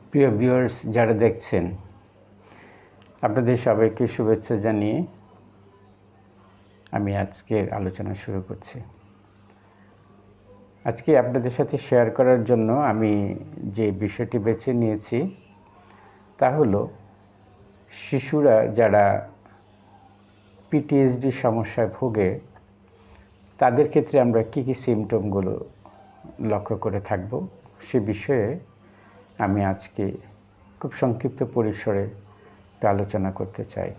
প্রিয় ভিউয়ার্স যারা দেখছেন, আপনাদের সবাইকে শুভেচ্ছা জানিয়ে আমি আজকের আলোচনা শুরু করছি। আজকে আপনাদের সাথে শেয়ার করার জন্য আমি যে বিষয়টি বেছে নিয়েছি তা হলো শিশুরা যারা পিটিএসডি সমস্যায় ভোগে তাদের ক্ষেত্রে আমরা কী কী সিমটমগুলো লক্ষ্য করে থাকব সে বিষয়ে আমি আজকে খুব সংক্ষিপ্ত পরিসরে আলোচনা করতে চাই।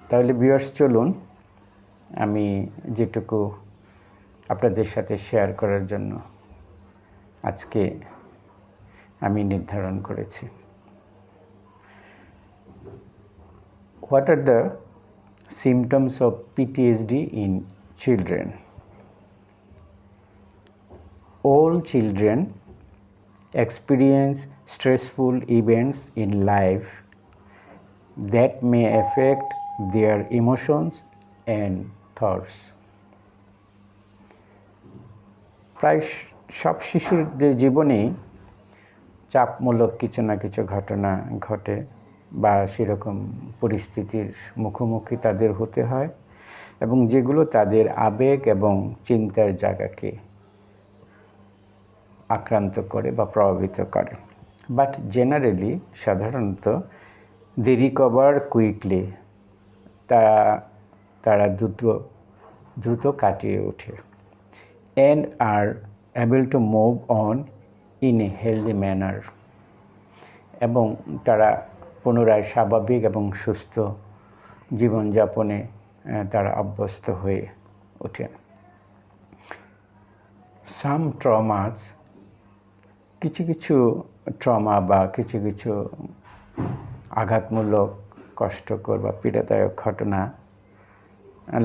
তাহলে ভিউয়ার্স চলুন আমি যেটুকু আপনাদের সাথে শেয়ার করার জন্য আজকে আমি নির্ধারণ করেছি। What are the symptoms of PTSD in children? All children experience stressful events in life that may affect their emotions and thoughts. প্রায় সব শিশুদের জীবনেই চাপমূলক কিছু না কিছু ঘটনা ঘটে বা সেরকম পরিস্থিতির মুখোমুখি তাদের হতে হয় এবং যেগুলো তাদের আবেগ এবং চিন্তার জায়গাকে আক্রান্ত করে বা প্রভাবিত করে। বাট জেনারেলি সাধারণত দে রিকভার কুইকলি, তারা দ্রুত কাটিয়ে ওঠে and are able to move on in a healthy manner, এবং তারা পুনরায় স্বাভাবিক এবং সুস্থ জীবনযাপনে তারা অভ্যস্ত হয়ে ওঠেন। সাম ট্রমাস, কিছু ট্রমা বা কিছু আঘাতমূলক কষ্টকর বা পীড়াদায়ক ঘটনা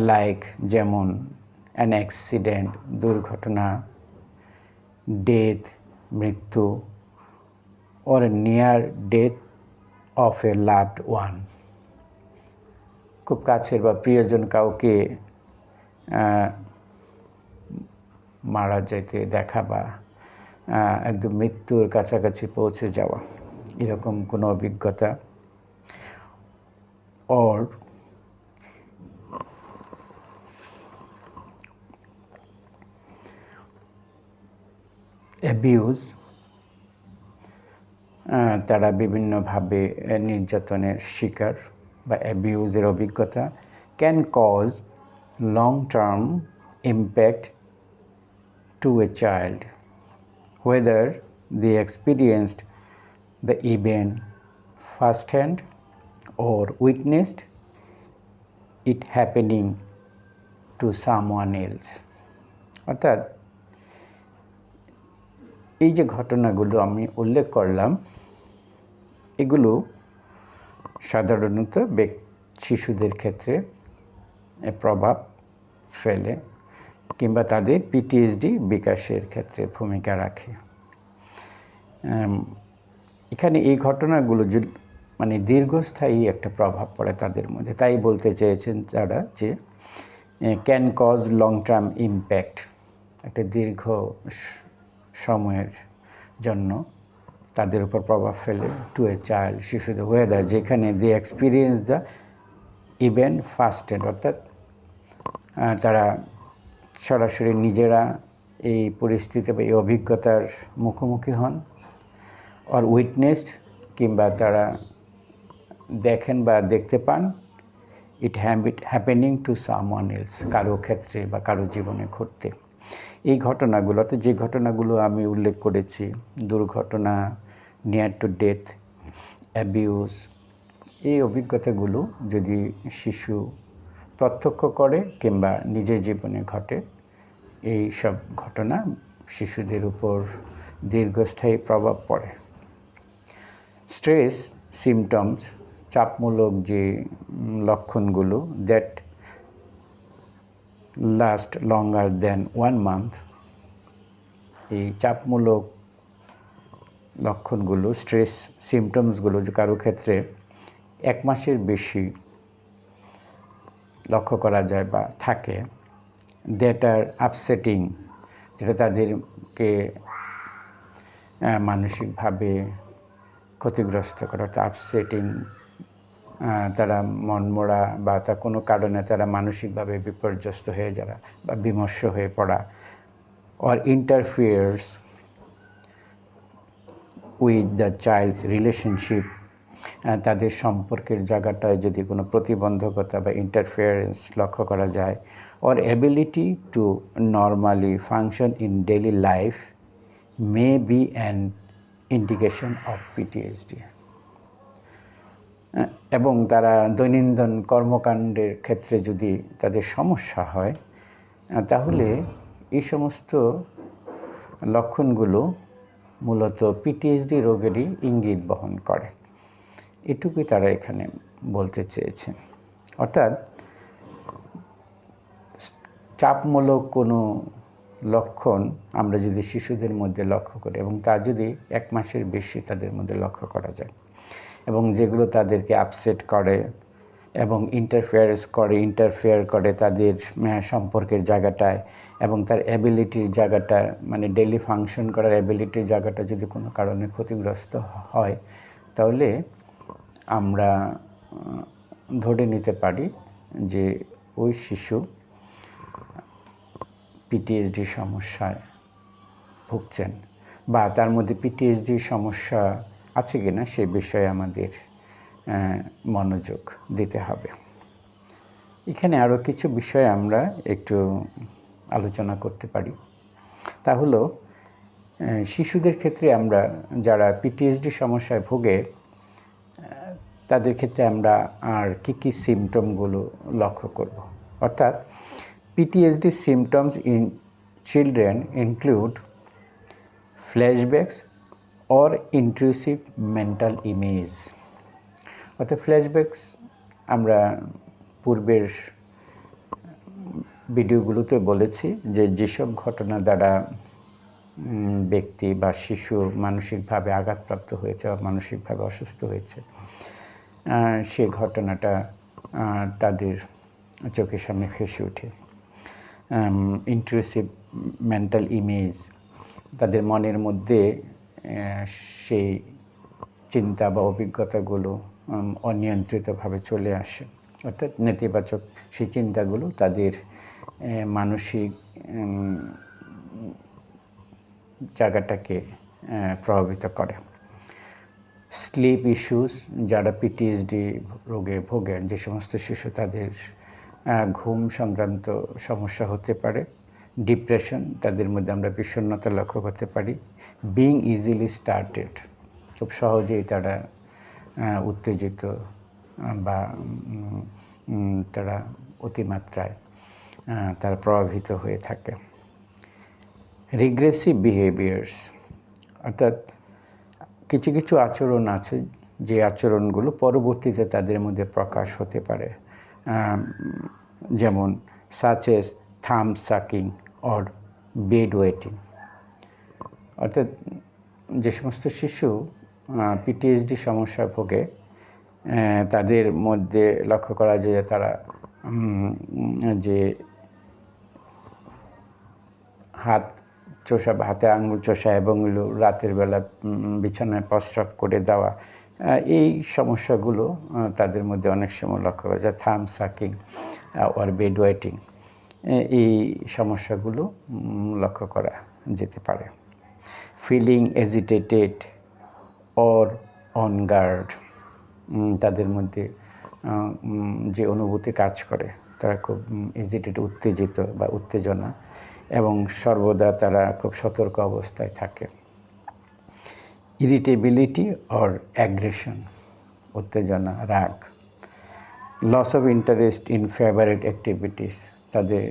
লাইক যেমন অ্যান অ্যাক্সিডেন্ট দুর্ঘটনা, ডেথ মৃত্যু, or near death of a loved one, খুব কাছের বা প্রিয়জন কাউকে মারা যেতে দেখা বা একদম মৃত্যুর কাছাকাছি পৌঁছে যাওয়া, এরকম কোনো অভিজ্ঞতা, or অ্যাবিউজ, তারা বিভিন্নভাবে নির্যাতনের শিকার বা অ্যাবিউজের অভিজ্ঞতা can cause long term impact to a child whether they experienced the event firsthand or witnessed it happening to someone else. অর্থাৎ এই যে ঘটনাগুলো আমি উল্লেখ করলাম এগুলো সাধারণত শিশুদের ক্ষেত্রে প্রভাব ফেলে কিংবা তাদের পিটিএসডি বিকাশের ক্ষেত্রে ভূমিকা রাখে। এখানে এই ঘটনাগুলো মানে দীর্ঘস্থায়ী একটা প্রভাব পড়ে তাদের মধ্যে, তাই বলতে চেয়েছেন তারা যে can cause long term impact, একটা দীর্ঘ সময়ের জন্য তাদের উপর প্রভাব ফেলে টু এ চাইল্ড, শিশুদের, ওয়েদার যেখানে they experience the event first hand, অর্থাৎ তারা সরাসরি নিজেরা এই পরিস্থিতি বা এই অভিজ্ঞতার মুখোমুখি হন, অর উইটনেসড কিংবা তারা দেখেন বা দেখতে পান ইট হ্যাপেনিং টু সামওয়ান এলস, কারো ক্ষেত্রে বা কারো জীবনে ঘটতে। এই ঘটনাগুলোতে যে ঘটনাগুলো আমি উল্লেখ করেছি, দুর্ঘটনা, নিয়ার টু ডেথ, অ্যাবিউজ, এই অভিজ্ঞতাগুলো যদি শিশু প্রত্যক্ষ করে কিংবা নিজের জীবনে ঘটে, এই সব ঘটনা শিশুদের উপর দীর্ঘস্থায়ী প্রভাব পড়ে। স্ট্রেস সিমটমস, চাপমূলক যে লক্ষণগুলো that last longer than 1 month, এই চাপমূলক লক্ষণগুলো স্ট্রেস সিমটমসগুলো যে কারো ক্ষেত্রে 1 মাসের বেশি লক্ষ্য করা যায় বা থাকে, দ্যাট আর আপসেটিং, যেটা তাদেরকে মানসিকভাবে ক্ষতিগ্রস্ত করে, অর্থাৎ আপসেটিং, তারা মনমরা বা তা কোনো কারণে তারা মানসিকভাবে বিপর্যস্ত হয়ে যারা বা বিমর্ষ হয়ে পড়া, or interferes with the child's relationship, তাদের সম্পর্কের জায়গাটায় যদি কোনো প্রতিবন্ধকতা বা ইন্টারফিয়ারেন্স লক্ষ্য করা যায়, or ability to normally function in daily life may be an indication of PTSD. এবং তারা দৈনন্দিন কর্মকাণ্ডের ক্ষেত্রে যদি তাদের সমস্যা হয়, তাহলে এই সমস্ত লক্ষণগুলো মূলত পিটিএসডি রোগেরই ইঙ্গিত বহন করে। এটুকুই তারা এখানে বলতে চেয়েছেন। অর্থাৎ চাপমূলক কোনো লক্ষণ আমরা যদি শিশুদের মধ্যে লক্ষ্য করি এবং তা যদি 1 মাসের বেশি তাদের মধ্যে লক্ষ্য করা যায় এবং যেগুলো তাদেরকে আপসেট করে এবং ইন্টারফেয়ার করে তাদের সম্পর্কের জায়গাটায় এবং তার অ্যাবিলিটির জায়গাটা, মানে ডেইলি ফাংশন করার অ্যাবিলিটির জায়গাটা যদি কোনো কারণে ক্ষতিগ্রস্ত হয়, তাহলে আমরা ধরে নিতে পারি যে ওই শিশু পিটিএসডি সমস্যায় ভুগছেন বা তার মধ্যে পিটিএসডি সমস্যা আছে কিনা সে বিষয়ে আমাদের মনোযোগ দিতে হবে। এখানে আরও কিছু বিষয় আমরা একটু আলোচনা করতে পারি। তা হলো শিশুদের ক্ষেত্রে আমরা যারা পিটিএসডি সমস্যায় ভোগে তাদের ক্ষেত্রে আমরা আর কি সিমটমগুলো লক্ষ্য করব। অর্থাৎ PTSD symptoms in children include flashbacks or intrusive mental image. অর্থাৎ ফ্ল্যাশব্যাকস আমরা পূর্বের ভিডিওগুলোতে বলেছি যে যেসব ঘটনা দ্বারা ব্যক্তি বা শিশু মানসিকভাবে আঘাতপ্রাপ্ত হয়েছে বা মানসিকভাবে অসুস্থ হয়েছে, সে ঘটনাটা তাদের চোখের সামনে ভেসে ওঠে। ইন্ট্রুসিভ মেন্টাল ইমেজ, তাদের মনের মধ্যে সেই চিন্তা বা অভিজ্ঞতাগুলো অনিয়ন্ত্রিতভাবে চলে আসে, অর্থাৎ নেতিবাচক সেই চিন্তাগুলো তাদের মানসিক জায়গাটাকে প্রভাবিত করে। স্লিপ ইস্যুস, যারা পিটিএসডি রোগে ভোগেন, যে সমস্ত শিশু তাদের ঘুম সংক্রান্ত সমস্যা হতে পারে। ডিপ্রেশন, তাদের মধ্যে আমরা বিষণ্ণতা লক্ষ্য করতে পারি। বিং ইজিলি স্টার্টেড, খুব সহজেই তারা উত্তেজিত বা তারা অতিমাত্রায় তারা প্রভাবিত হয়ে থাকে। রিগ্রেসিভ বিহেভিয়ার্স, অর্থাৎ কিছু কিছু আচরণ আছে যে আচরণগুলো পরবর্তীতে তাদের মধ্যে প্রকাশ হতে পারে, যেমন সাচ এস থাম সাকিং অর বেড ওয়েটিং। অর্থাৎ যে সমস্ত শিশু পিটিএসডি সমস্যা ভোগে তাদের মধ্যে লক্ষ্য করা যায় তারা যে হাত চোষা, হাতে আঙুল চোষা এবং রাতের বেলা বিছানায় প্রস্রাব করে দেওয়া, এই সমস্যাগুলো তাদের মধ্যে অনেক সময় লক্ষ্য করা যায়। থাম সাকিং আর বেড ওয়েটিং, এই সমস্যাগুলো লক্ষ্য করা যেতে পারে। Feeling agitated or on guard, তাদের মধ্যে যে অনুভূতি কাজ করে, তারা খুব উত্তেজিত বা উত্তেজনা এবং সর্বদা তারা খুব সতর্ক অবস্থায় থাকে। ইরিটেবিলিটি অর অ্যাগ্রেশন, উত্তেজনা, রাগ। Loss of interest in favourite activities, তাদের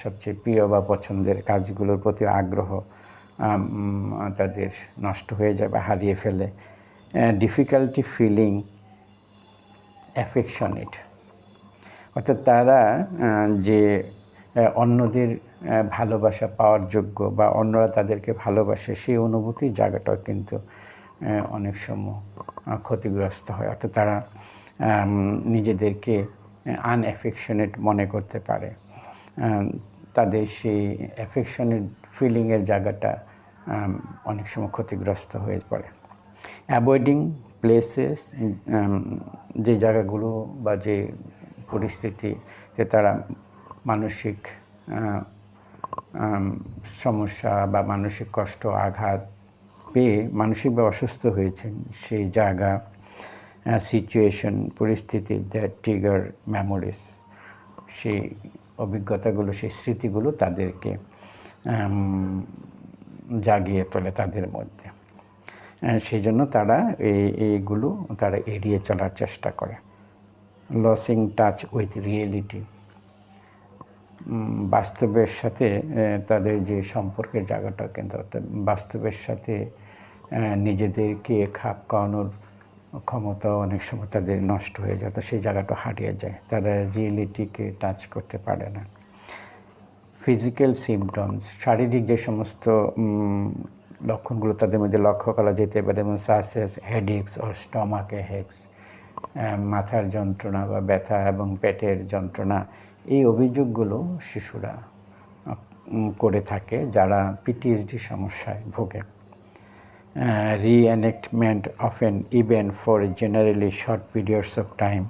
সবচেয়ে প্রিয় বা পছন্দের কাজগুলোর প্রতি আগ্রহ তাদের নষ্ট হয়ে যায় বা হারিয়ে ফেলে। ডিফিকাল্টি ফিলিং অ্যাফেকশনেট, অর্থাৎ তারা যে অন্যদের ভালোবাসা পাওয়ার যোগ্য বা অন্যরা তাদেরকে ভালোবাসে, সেই অনুভূতির জায়গাটাও কিন্তু অনেক সময় ক্ষতিগ্রস্ত হয়। অর্থাৎ তারা নিজেদেরকে আনঅ্যাফেকশনেট মনে করতে পারে, তাদের সেই অ্যাফেকশনেট ফিলিংয়ের জায়গাটা অনেক সময় ক্ষতিগ্রস্ত হয়ে পড়ে। অ্যাভয়েডিং প্লেসেস, যে জায়গাগুলো বা যে পরিস্থিতিতে তারা মানসিক সমস্যা বা মানসিক কষ্ট আঘাত পেয়ে মানসিকভাবে অসুস্থ হয়েছেন, সেই জায়গা, সিচুয়েশন, পরিস্থিতি দ্যাট ট্রিগার মেমোরিজ, সেই অভিজ্ঞতাগুলো, সেই স্মৃতিগুলো তাদেরকে জাগিয়ে তোলে তাদের মধ্যে। সেই জন্য তারা এইগুলো তারা এড়িয়ে চলার চেষ্টা করে। লসিং টাচ উইথ রিয়েলিটি, বাস্তবের সাথে তাদের যে সম্পর্কের জায়গাটা, কিন্তু বাস্তবের সাথে নিজেদেরকে খাপ খাওয়ানোর ক্ষমতা অনেক সময় তাদের নষ্ট হয়ে যায়, তো সেই জায়গাটা হারিয়ে যায়, তারা রিয়েলিটিকে টাচ করতে পারে না। ফিজিক্যাল সিমটমস, শারীরিক যে সমস্ত লক্ষণগুলো তাদের মধ্যে লক্ষ্য করা যেতে পারে, যেমন সাসেস হেডেক্স ও স্টমাক হেক্স, মাথার যন্ত্রণা বা ব্যথা এবং পেটের যন্ত্রণা, এই অভিযোগগুলো শিশুরা করে থাকে যারা পিটিএসডি সমস্যায় ভোগে। Reenactment of an event for generally short periods of time,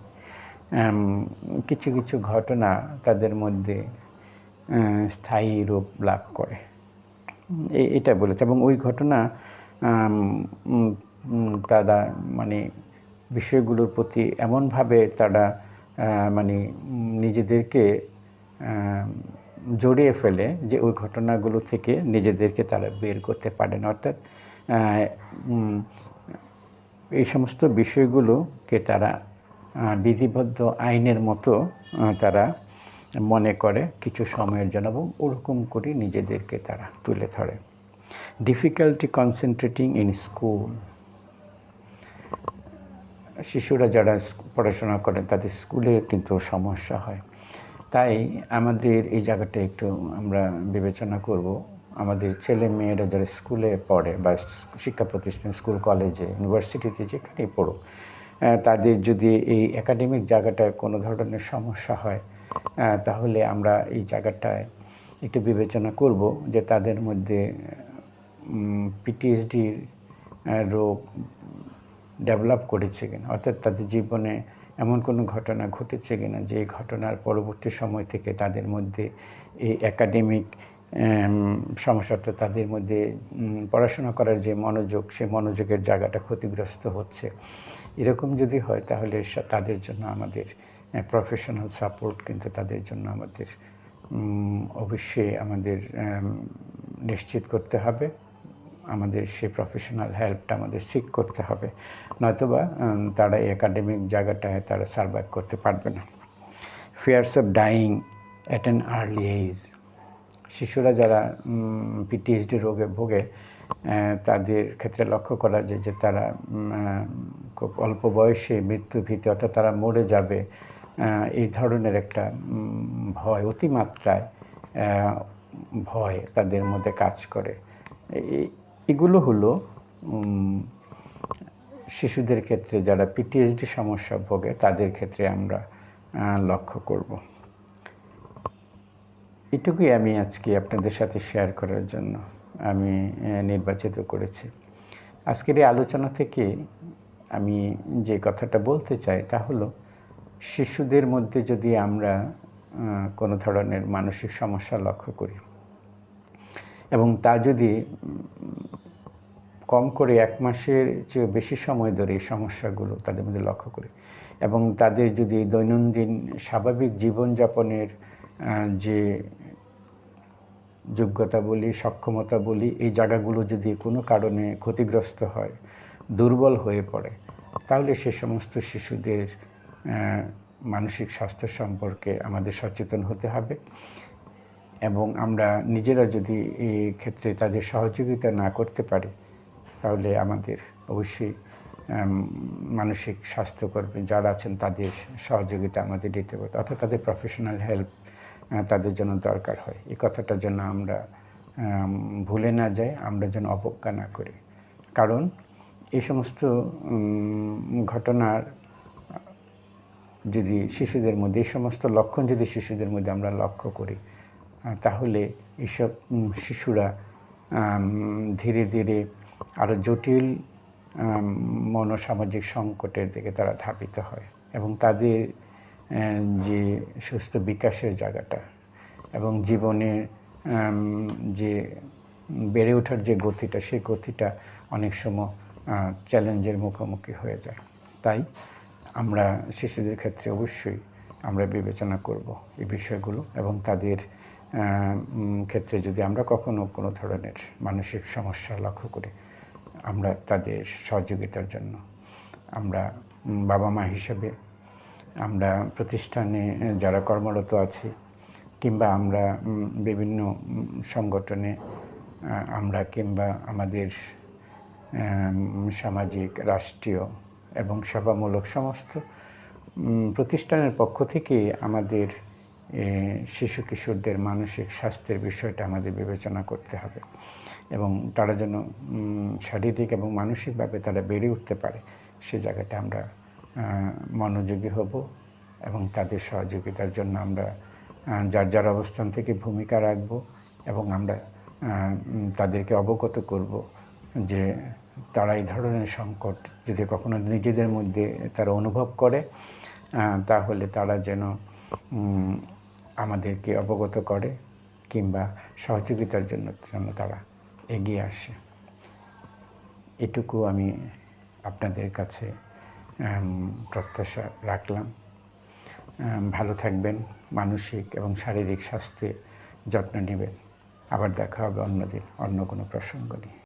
কিছু কিছু ঘটনা তাদের মধ্যে স্থায়ী রূপ লাভ করে, এটা বলেছে। এবং ওই ঘটনা তারা মানে বিষয়গুলোর প্রতি এমনভাবে তারা মানে নিজেদেরকে জড়িয়ে ফেলে যে ওই ঘটনাগুলো থেকে নিজেদেরকে তারা বের করতে পারে না। অর্থাৎ এই সমস্ত বিষয়গুলোকে তারা বিধিবদ্ধ আইনের মতো তারা মনে করে কিছু সময়ের জন্য, এবং ওরকম করে নিজেদেরকে তারা তুলে ধরে। ডিফিকাল্টি কনসেন্ট্রেটিং ইন স্কুল, শিশুরা যারা পড়াশোনা করেন তাদের স্কুলে কিন্তু সমস্যা হয়। তাই আমাদের এই জায়গাটা একটু আমরা বিবেচনা করব, আমাদের ছেলে মেয়েরা যারা স্কুলে পড়ে বা শিক্ষা প্রতিষ্ঠান, স্কুল, কলেজে, ইউনিভার্সিটিতে যেখানেই পড়ুক, তাদের যদি এই একাডেমিক জায়গাটায় কোনো ধরনের সমস্যা হয়, তাহলে আমরা এই জায়গাটায় একটু বিবেচনা করব যে তাদের মধ্যে পিটিএসডির রোগ ডেভেলপ করেছে কিনা, অর্থাৎ তাদের জীবনে এমন কোনো ঘটনা ঘটেছে কিনা যে এই ঘটনার পরবর্তী সময় থেকে তাদের মধ্যে এই একাডেমিক সমস্যা, অর্থাৎ তাদের মধ্যে পড়াশোনা করার যে মনোযোগ, সেই মনোযোগের জায়গাটা ক্ষতিগ্রস্ত হচ্ছে। এরকম যদি হয় তাহলে তাদের জন্য আমাদের প্রফেশনাল সাপোর্ট কিন্তু তাদের জন্য আমাদের অবশ্যই আমাদের নিশ্চিত করতে হবে, আমাদের সেই প্রফেশনাল হেল্পটা আমাদের সিক করতে হবে, নয়তোবা তারা এই একাডেমিক জায়গাটায় তারা সার্ভাইভ করতে পারবে না। Fears of dying at an early age, শিশুরা যারা পিটিএসডি রোগে ভোগে তাদের ক্ষেত্রে লক্ষ্য করা যায় যে তারা খুব অল্প বয়সে মৃত্যু ভীতি, অর্থাৎ তারা মরে যাবে, এই ধরনের একটা ভয়, অতিমাত্রায় ভয় তাদের মধ্যে কাজ করে। এগুলো হলো শিশুদের ক্ষেত্রে যারা পিটিএসডি সমস্যা ভোগে তাদের ক্ষেত্রে আমরা লক্ষ্য করব। এটুকুই আমি আজকে আপনাদের সাথে শেয়ার করার জন্য আমি নির্বাচিত করেছি। আজকের এই আলোচনা থেকে আমি যে কথাটা বলতে চাই তা হলো, শিশুদের মধ্যে যদি আমরা কোনো ধরনের মানসিক সমস্যা লক্ষ্য করি এবং তা যদি কম করে 1 মাসের চেয়ে বেশি সময় ধরে এই সমস্যাগুলো তাদের মধ্যে লক্ষ্য করি, এবং তাদের যদি দৈনন্দিন স্বাভাবিক জীবনযাপনের যে যোগ্যতা বলি, সক্ষমতা বলি, এই জায়গাগুলো যদি কোনো কারণে ক্ষতিগ্রস্ত হয়, দুর্বল হয়ে পড়ে, তাহলে সে সমস্ত শিশুদের মানসিক স্বাস্থ্য সম্পর্কে আমাদের সচেতন হতে হবে। এবং আমরা নিজেরা যদি এই ক্ষেত্রে তাদের সহযোগিতা না করতে পারি, তাহলে আমাদের অবশ্যই মানসিক স্বাস্থ্যকর্মী যারা আছেন তাদের সহযোগিতা আমাদের দিতে হবে, অর্থাৎ তাদের প্রফেশনাল হেল্প তাদের জন্য দরকার হয়। এই কথাটা যেন আমরা ভুলে না যাই, আমরা যেন অবজ্ঞা না করি। কারণ এই সমস্ত ঘটনার যদি শিশুদের মধ্যে, এই সমস্ত লক্ষণ যদি শিশুদের মধ্যে আমরা লক্ষ্য করি, তাহলে এইসব শিশুরা ধীরে ধীরে আরও জটিল মনোসামাজিক সংকটের দিকে তারা ধাবিত হয় এবং তাদের যে সুস্থ বিকাশের জায়গাটা এবং জীবনের যে বেড়ে ওঠার যে গতিটা, সেই গতিটা অনেক সময় চ্যালেঞ্জের মুখোমুখি হয়ে যায়। তাই আমরা শিশুদের ক্ষেত্রে অবশ্যই আমরা বিবেচনা করব এই বিষয়গুলো এবং তাদের ক্ষেত্রে যদি আমরা কখনো কোনো ধরনের মানসিক সমস্যা লক্ষ্য করি, আমরা তাদের সহযোগিতার জন্য আমরা বাবা মা হিসেবে, আমরা প্রতিষ্ঠানে যারা কর্মরত আছি কিংবা আমরা বিভিন্ন সংগঠনে আমরা কিংবা আমাদের সামাজিক, রাষ্ট্রীয় এবং সেবামূলক সমস্ত প্রতিষ্ঠানের পক্ষ থেকে আমাদের শিশু কিশোরদের মানসিক স্বাস্থ্যের বিষয়টা আমাদের বিবেচনা করতে হবে এবং তারা যেন শারীরিক এবং মানসিকভাবে তারা বেড়ে উঠতে পারে, সে জায়গাটা আমরা মনোযোগী হব এবং তাদের সহযোগিতার জন্য আমরা যার যার অবস্থান থেকে ভূমিকা রাখব এবং আমরা তাদেরকে অবগত করব যে তারা এই ধরনের সংকট যদি কখনো নিজেদের মধ্যে তারা অনুভব করে, তাহলে তারা যেন আমাদেরকে অবগত করে কিংবা সহযোগিতার জন্য তারা এগিয়ে আসে। এটুকু আমি আপনাদের কাছে প্রত্যাশা রাখলাম। ভালো থাকবেন, মানসিক এবং শারীরিক স্বাস্থ্যে যত্ন নেবেন। আবার দেখা হবে অন্যদিন অন্য কোনো প্রসঙ্গ নিয়ে।